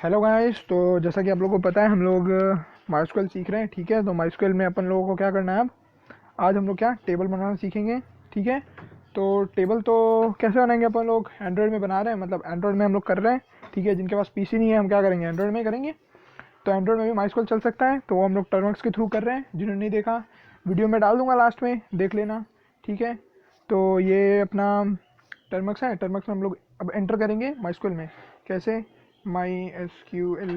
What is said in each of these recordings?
Hello guys. तो जैसा कि आप लोगों को पता है हम लोग माइस्क्वेल सीख रहे हैं। ठीक है, तो माइस्क्वेल में अपन लोगों को क्या करना है अब आज हम लोग क्या टेबल बनाना सीखेंगे। ठीक है, तो टेबल तो कैसे बनाएंगे अपन लोग एंड्रॉयड में बना रहे हैं, मतलब एंड्रॉयड में हम लोग कर रहे हैं। ठीक है, जिनके पास पीसी नहीं है हम क्या करेंगे, एंड्रॉयड में करेंगे। तो एंड्रॉयड में भी माइस्क्वेल चल सकता है, तो वो हम लोग टर्मक्स के थ्रू कर रहे हैं। जिन्होंने नहीं देखा वीडियो में डाल दूंगा लास्ट में, देख लेना। ठीक है, तो ये अपना टर्मक्स है। टर्मक्स में हम लोग अब एंटर करेंगे माइस्क्वेल में। कैसे, MySQL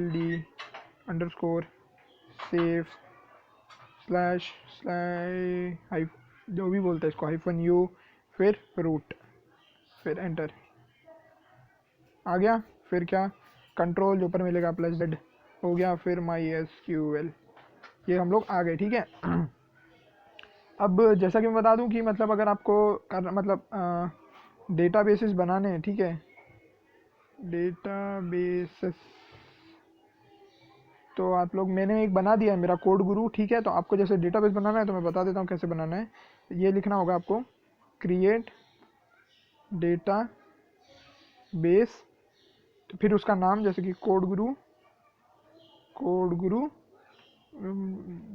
underscore save slash slash जो भी बोलते हैं इसको -u, फिर रूट, फिर एंटर। आ गया। फिर क्या, कंट्रोल जो ऊपर मिलेगा +Z हो गया, फिर MySQL। ये हम लोग आ गए। ठीक है, अब जैसा कि मैं बता दूं कि मतलब अगर आपको मतलब डेटाबेसेस बनाने हैं। ठीक है, डेटाबेसेस तो आप लोग, मैंने एक बना दिया है मेरा कोड गुरु। ठीक है, तो आपको जैसे डेटाबेस बनाना है तो मैं बता देता हूँ कैसे बनाना है। ये लिखना होगा आपको, क्रिएट डेटा बेस, तो फिर उसका नाम जैसे कि कोड गुरु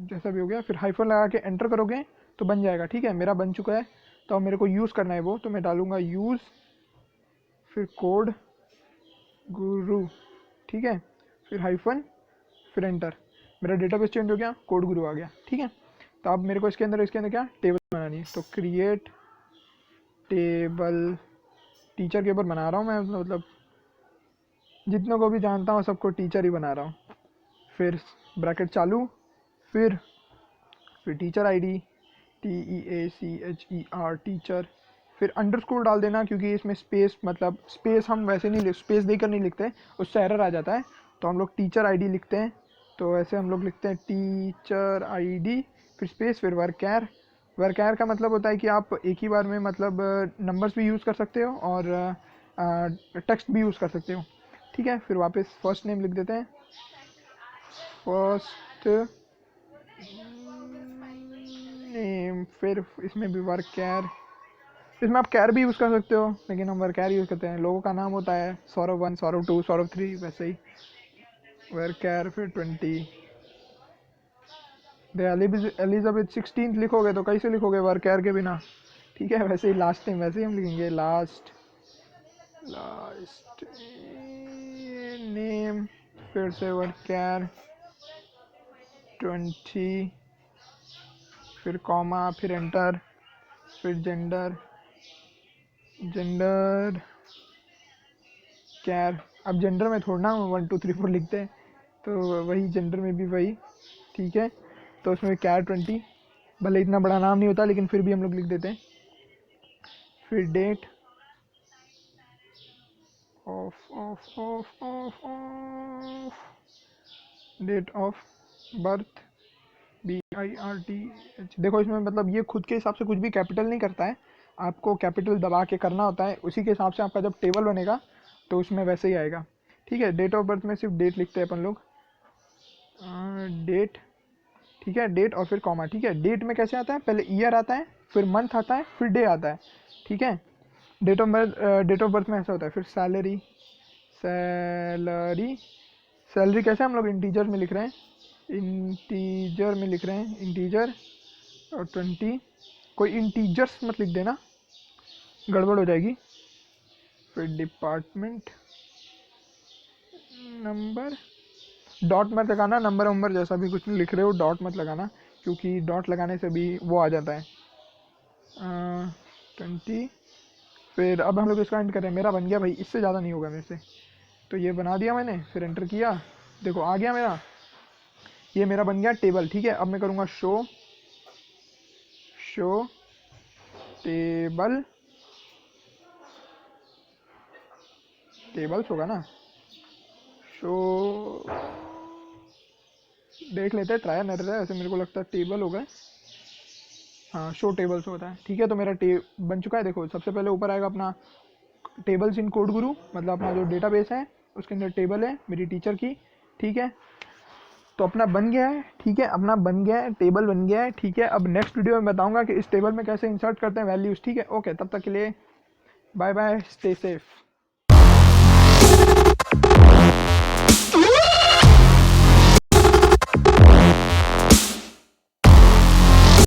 जैसा भी हो गया, फिर हाइफन लगा के एंटर करोगे तो बन जाएगा। ठीक है, मेरा बन चुका है। तो अब मेरे को यूज़ करना है वो, तो मैं डालूंगा यूज़ फिर कोड गुरु। ठीक है, फिर हाइफन फिर एंटर। मेरा डेटाबेस चेंज हो गया, कोड गुरु आ गया। ठीक है, तो अब मेरे को इसके अंदर क्या टेबल बनानी है। तो क्रिएट टेबल, टीचर के ऊपर बना रहा हूँ मैं, मतलब जितनों को भी जानता हूँ सबको टीचर ही बना रहा हूँ। फिर ब्रैकेट चालू, फिर टीचर आईडी TEACHER टीचर, फिर अंडरस्कोर डाल देना, क्योंकि इसमें स्पेस मतलब स्पेस हम वैसे नहीं स्पेस देकर नहीं लिखते, उससे एरर आ जाता है। तो हम लोग टीचर आईडी लिखते हैं, तो ऐसे हम लोग लिखते हैं टीचर आईडी, फिर स्पेस, फिर वर्कैर। वर्कैर का मतलब होता है कि आप एक ही बार में मतलब नंबर्स भी यूज़ कर सकते हो और टेक्स्ट भी यूज़ कर सकते हो। ठीक है, फिर वापस फर्स्ट नेम लिख देते हैं, फर्स्ट नेम, फिर इसमें भी वर्कैर। इसमें आप कैर भी यूज़ कर सकते हो, लेकिन हम वर्कैर यूज़ करते हैं। लोगों का नाम होता है सौरभ 1, सौरभ 2, सौरभ 3, वैसे ही वर्कैर। फिर 20 द एलिजाबेथ 16 लिखोगे तो कैसे लिखोगे वर्कैर के बिना। ठीक है, वैसे ही लास्ट टाइम वैसे ही हम लिखेंगे, लास्ट नेम, फिर से वर्कैर 20, फिर कॉमा, फिर एंटर, फिर जेंडर कैर। अब जेंडर में थोड़ा ना 1 2 3 4 लिखते हैं, तो वही जेंडर में भी वही। ठीक है, तो उसमें कैर 20, भले इतना बड़ा नाम नहीं होता लेकिन फिर भी हम लोग लिख देते हैं। फिर date of date of birth BIRTH। देखो इसमें मतलब ये खुद के हिसाब से कुछ भी कैपिटल नहीं करता है, आपको कैपिटल दबा के करना होता है। उसी के हिसाब से आपका जब टेबल बनेगा तो उसमें वैसे ही आएगा। ठीक है, डेट ऑफ बर्थ में सिर्फ डेट लिखते हैं अपन लोग, डेट। ठीक है, डेट और फिर कॉमा। ठीक है, डेट में कैसे आता है, पहले ईयर आता है, फिर मंथ आता है, फिर डे आता है। ठीक है, डेट ऑफ बर्थ में ऐसा होता है। फिर सैलरी कैसे हम लोग इंटीजर में लिख रहे हैं, इंटीजर और 20। कोई इंटीजर्स मत लिख देना, गड़बड़ हो जाएगी। फिर डिपार्टमेंट नंबर, डॉट मत लगाना, नंबर जैसा भी कुछ लिख रहे हो डॉट मत लगाना, क्योंकि डॉट लगाने से भी वो आ जाता है 20। फिर अब हम लोग इसका एंड करें। मेरा बन गया भाई, इससे ज़्यादा नहीं होगा मेरे से, तो ये बना दिया मैंने। फिर एंटर किया, देखो आ गया मेरा, ये मेरा बन गया टेबल। ठीक है, अब मैं करूँगा शो टेबल, टेबल्स होगा ना, शो, देख लेते हैं, ट्राई नहीं रहता है वैसे, मेरे को लगता है टेबल होगा। हाँ, शो टेबल्स होता है। ठीक है, तो मेरा बन चुका है। देखो सबसे पहले ऊपर आएगा अपना टेबल्स इन कोड गुरु, मतलब अपना जो डेटाबेस है उसके अंदर टेबल है मेरी टीचर की। ठीक है, तो अपना बन गया है। ठीक है, अपना बन गया है, टेबल बन गया है। ठीक है, अब नेक्स्ट वीडियो में बताऊंगा कि इस टेबल में कैसे इंसर्ट करते हैं वैल्यूज़। ठीक है, ओके, तब तक के लिए बाय बाय, स्टे सेफ।